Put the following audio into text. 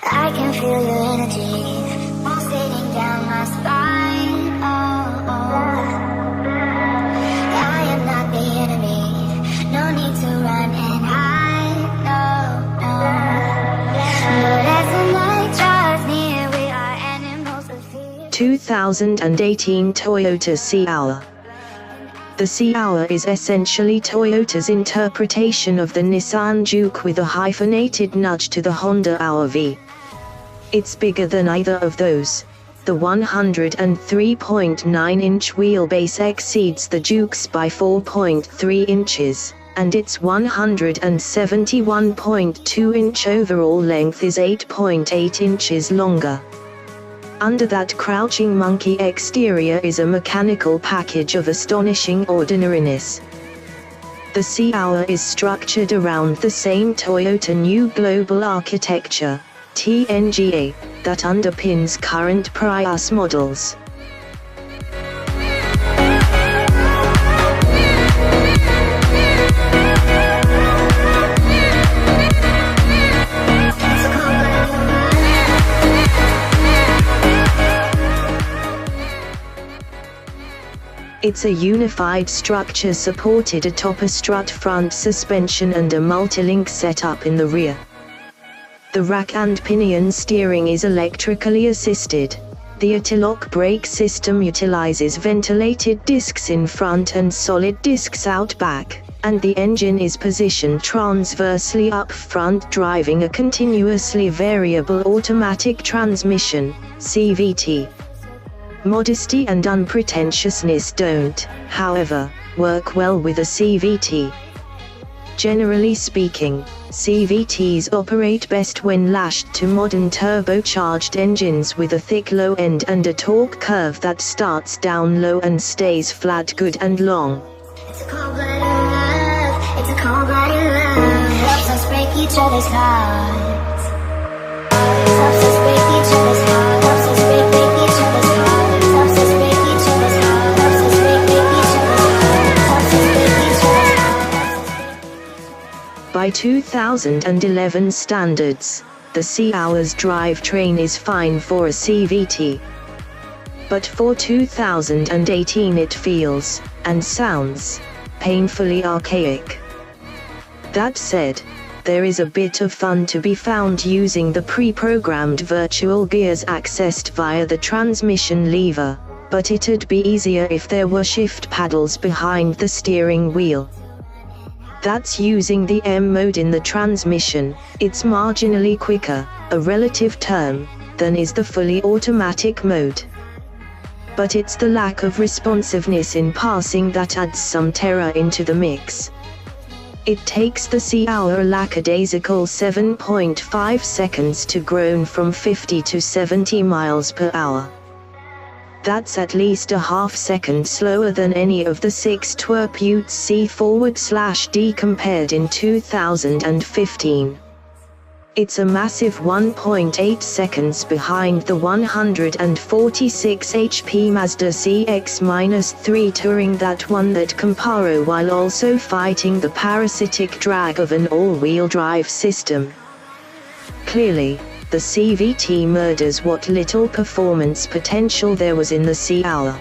I can feel your energy pulsating down my spine. Oh, oh. I am not the enemy. No need to run and hide. No, no. But as the night draws near, we are animals of fear. 2018 Toyota Sea-Hour. The Sea-Hour is essentially Toyota's interpretation of the Nissan Juke with a hyphenated nudge to the Honda Hour V. It's bigger than either of those. The 103.9-inch wheelbase exceeds the Juke's by 4.3 inches, and its 171.2-inch overall length is 8.8 inches longer. Under that crouching monkey exterior is a mechanical package of astonishing ordinariness. The Sea-Hour is structured around the same Toyota New Global Architecture, TNGA, that underpins current Prius models. It's a unified structure supported atop a strut front suspension and a multilink setup in the rear. The rack-and-pinion steering is electrically assisted. The anti-lock brake system utilizes ventilated discs in front and solid discs out back, and the engine is positioned transversely up front, driving a continuously variable automatic transmission, CVT. Modesty and unpretentiousness don't, however, work well with a CVT. Generally speaking, CVTs operate best when lashed to modern turbocharged engines with a thick low end and a torque curve that starts down low and stays flat good and long. It's a cold-blooded love. It's a cold-blooded love. Helps us break each other's hearts. Helps us break each other's hearts. Helps us break each other's hearts. Helps us break each other's hearts. Helps us break each other's hearts. Helps us break each other's hearts. By 2011 standards, the Sea-Hour's drivetrain is fine for a CVT. But for 2018 it feels, and sounds, painfully archaic. That said, there is a bit of fun to be found using the pre-programmed virtual gears accessed via the transmission lever, but it'd be easier if there were shift paddles behind the steering wheel. That's using the M mode in the transmission. It's marginally quicker, a relative term, than is the fully automatic mode. But it's the lack of responsiveness in passing that adds some terror into the mix. It takes the Sea-Hour a lackadaisical 7.5 seconds to groan from 50 to 70 miles per hour. That's at least a half second slower than any of the 6 twerp Utes C/D compared in 2015. It's a massive 1.8 seconds behind the 146 HP Mazda CX-3 Touring that won that comparo while also fighting the parasitic drag of an all-wheel drive system. Clearly, the CVT murders what little performance potential there was in the Sea-Hour.